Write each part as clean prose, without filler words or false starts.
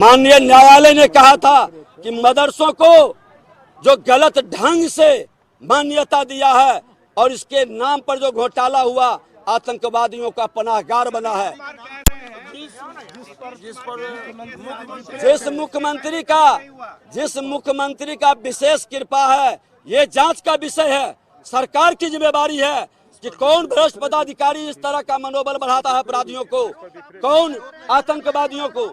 माननीय न्यायालय ने कहा था कि मदरसों को जो गलत ढंग से मान्यता दिया है और इसके नाम पर जो घोटाला हुआ आतंकवादियों का पनाहगार बना है। जिस मुख्यमंत्री का विशेष कृपा है, ये जांच का विषय है, सरकार की जिम्मेदारी है कि कौन भ्रष्ट पदाधिकारी इस तरह का मनोबल बढ़ाता है अपराधियों को, कौन आतंकवादियों को।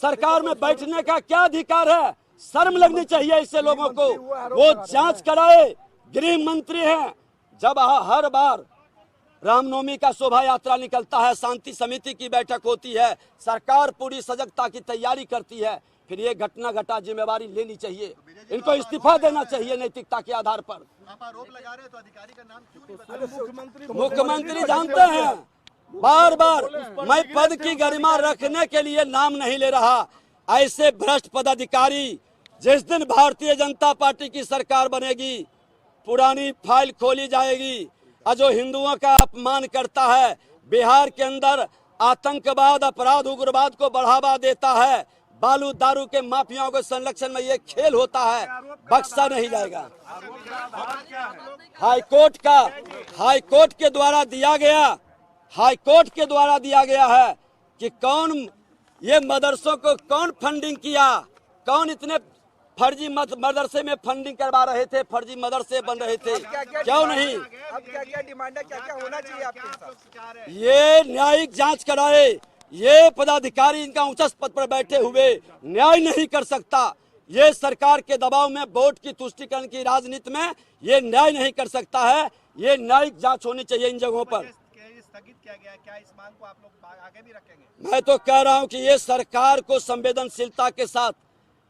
सरकार में बैठने का क्या अधिकार है? शर्म लगनी चाहिए इससे लोगों को। वो जांच कराए। गृह मंत्री हैं। जब हर बार रामनवमी का शोभा यात्रा निकलता है, शांति समिति की बैठक होती है, सरकार पूरी सजगता की तैयारी करती है, फिर ये घटना घटा जिम्मेवारी लेनी चाहिए, इनको इस्तीफा देना चाहिए नैतिकता के आधार पर। आप आरोप लगा रहे हैं तो अधिकारी का नाम मुख्यमंत्री जानते हैं, बार बार मैं पद की गरिमा रखने के लिए नाम नहीं ले रहा। ऐसे भ्रष्ट पदाधिकारी, जिस दिन भारतीय जनता पार्टी की सरकार बनेगी, पुरानी फाइल खोली जाएगी। और जो हिंदुओं का अपमान करता है, बिहार के अंदर आतंकवाद, अपराध, उग्रवाद को बढ़ावा देता है, बालू दारू के माफियाओं के संरक्षण में ये खेल होता है, बख्शा नहीं जाएगा। हाईकोर्ट के द्वारा दिया गया है कि कौन ये मदरसों को कौन फंडिंग किया, कौन इतने फर्जी मदरसे में फंडिंग करवा रहे थे, फर्जी मदरसे बन रहे थे, क्यों नहीं? अब क्या डिमांड है, क्या होना चाहिए आपके साथ? ये न्यायिक जांच कराए। ये पदाधिकारी इनका उच्च पद पर बैठे हुए न्याय नहीं कर सकता। ये सरकार के दबाव में, वोट की तुष्टीकरण की राजनीति में ये न्याय नहीं कर सकता है। ये न्यायिक जांच होनी चाहिए इन जगहों पर। स्थगित किया गया, क्या इस मांग को आप लोग आगे भी रखेंगे? मैं तो कह रहा हूं कि ये सरकार को संवेदनशीलता के साथ,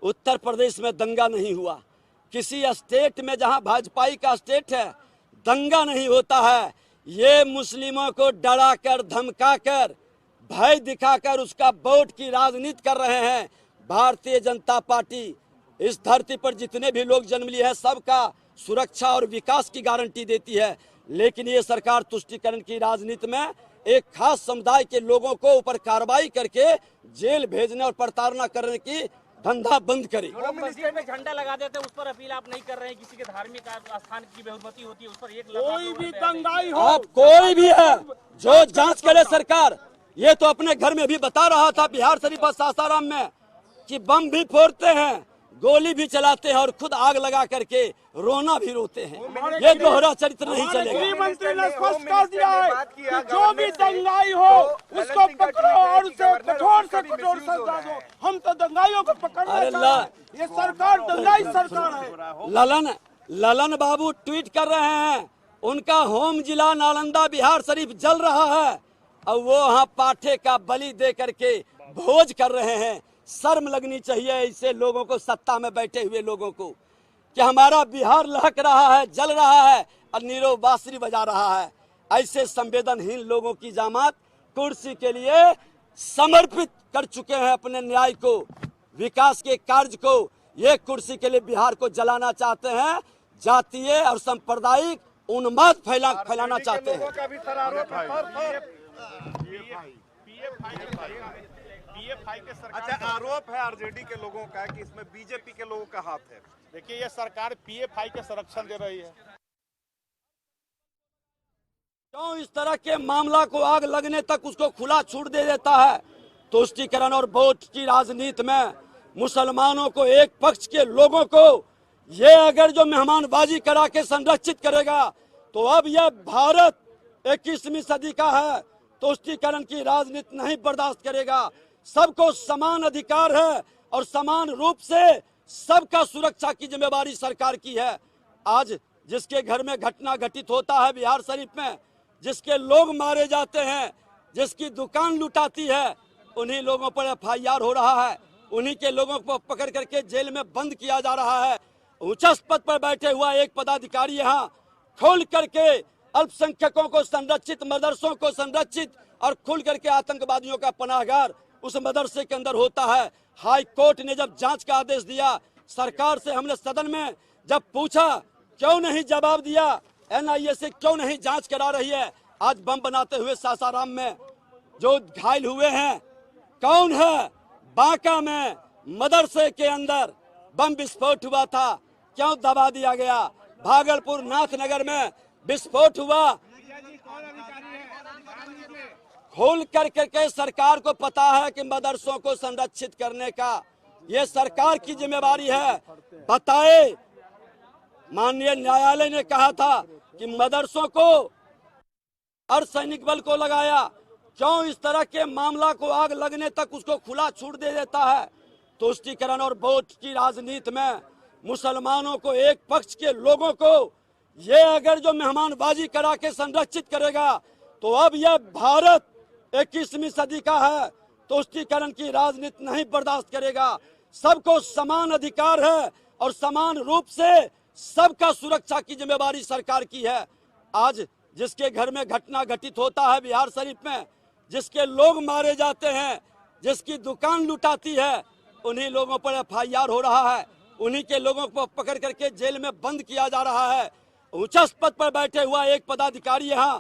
उत्तर प्रदेश में दंगा नहीं हुआ, किसी स्टेट में जहां भाजपाई का स्टेट है, दंगा नहीं होता है। ये मुस्लिमों को डरा कर, धमका कर, भय दिखाकर उसका वोट की राजनीति कर रहे हैं। भारतीय जनता पार्टी इस धरती पर जितने भी लोग जन्म लिए हैं, सबका सुरक्षा और विकास की गारंटी देती है, लेकिन ये सरकार तुष्टीकरण की राजनीति में एक खास समुदाय के लोगों को ऊपर कार्रवाई करके जेल भेजने और प्रताड़ना करने की धंधा बंद करे। मस्जिद में झंडा लगा देते, उस पर अपील आप नहीं कर रहे हैं। किसी के धार्मिक स्थान की बेहुरमती होती है, उस पर कोई भी दंगाई हो, आप कोई भी है जो जांच करे सरकार। ये तो अपने घर में भी बता रहा था बिहार शरीफ और सासाराम में कि बम भी फोड़ते हैं, गोली भी चलाते हैं और खुद आग लगा करके रोना भी रोते हैं। ये दोहरा चरित्र नहीं चलेगा। गृह मंत्री ने स्पष्ट कर दिया है कि जो भी दंगाई हो उसको पकड़ो और उसे कठोर से कठोर सजा दो। हम तो दंगाइयों को पकड़ना चाहते हैं। ये सरकार दंगाई सरकार है। ललन बाबू ट्वीट कर रहे हैं, उनका होम जिला नालंदा बिहार शरीफ जल रहा है और वो वहाँ पाठे का बलि दे करके भोज कर रहे हैं। शर्म लगनी चाहिए ऐसे लोगों को, सत्ता में बैठे हुए लोगों को, कि हमारा बिहार लहक रहा है, जल रहा है और नीरव बांसुरी बजा रहा है। ऐसे संवेदनहीन लोगों की जामात कुर्सी के लिए समर्पित कर चुके हैं अपने न्याय को, विकास के कार्य को। ये कुर्सी के लिए बिहार को जलाना चाहते हैं, जातीय और सांप्रदायिक उन्माद फैलाना चाहते हैं। अच्छा, आरोप है आरजेडी के लोगों का कि इसमें बीजेपी के लोगों का हाथ है। देखिए, ये सरकार पीएफआई के संरक्षण दे रही है। क्यों इस तरह के मामला को आग लगने तक उसको खुला छूट दे देता है? तुष्टीकरण और वोट की राजनीति में मुसलमानों को, एक पक्ष के लोगों को ये अगर जो मेहमानबाजी करा के संरक्षित करेगा तो अब यह भारत 21वीं सदी का है। तुष्टीकरण की राजनीति नहीं बर्दाश्त करेगा। सबको समान अधिकार है और समान रूप से सबका सुरक्षा की जिम्मेवारी सरकार की है। आज जिसके घर में घटना घटित होता है बिहार शरीफ में, जिसके लोग मारे जाते हैं, जिसकी दुकान लुटाती है, उन्हीं लोगों पर एफआईआर हो रहा है, उन्हीं के लोगों को पकड़ करके जेल में बंद किया जा रहा है। उच्च पद पर बैठे हुआ एक पदाधिकारी यहाँ खोल करके अल्पसंख्यकों को संरक्षित, मदरसों को संरक्षित और खुल करके आतंकवादियों का पनाहगार उस मदरसे के अंदर होता है। हाई कोर्ट ने जब जांच का आदेश दिया, सरकार से हमने सदन में जब पूछा क्यों नहीं जवाब दिया, एनआईए से क्यों नहीं जांच करा रही है। आज बम बनाते हुए सासाराम में जो घायल हुए हैं कौन है? बांका में मदरसे के अंदर बम विस्फोट हुआ था, क्यों दबा दिया गया? भागलपुर नाथनगर में विस्फोट हुआ, खोल करके सरकार को पता है कि मदरसों को संरक्षित करने का ये सरकार की जिम्मेवारी है। बताए, माननीय न्यायालय ने कहा था कि मदरसों को अर्धसैनिक बल को लगाया, क्यों इस तरह के मामला को आग लगने तक उसको खुला छूट दे देता है? तुष्टीकरण और वोट की राजनीति में मुसलमानों को, एक पक्ष के लोगों को ये अगर जो मेहमानबाजी करा के संरक्षित करेगा तो अब यह भारत 21वीं सदी का है। तुष्टीकरण की राजनीति नहीं बर्दाश्त करेगा। सबको समान अधिकार है और समान रूप से सबका सुरक्षा की जिम्मेवारी सरकार की है। आज जिसके घर में घटना घटित होता है बिहार शरीफ में, जिसके लोग मारे जाते हैं, जिसकी दुकान लुटाती है, उन्हीं लोगों पर FIR हो रहा है, उन्हीं के लोगों को पकड़ करके जेल में बंद किया जा रहा है। उच्च पद पर बैठे हुआ एक पदाधिकारी यहाँ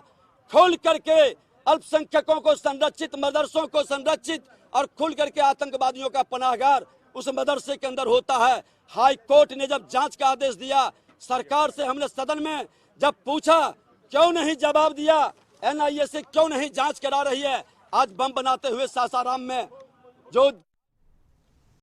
खोल करके अल्पसंख्यकों को संरक्षित, मदरसों को संरक्षित और खुल करके आतंकवादियों का पनाहगार उस मदरसे के अंदर होता है। हाई कोर्ट ने जब जांच का आदेश दिया, सरकार से हमने सदन में जब पूछा क्यों नहीं जवाब दिया, NIA से क्यों नहीं जांच करा रही है? आज बम बनाते हुए सासाराम में जो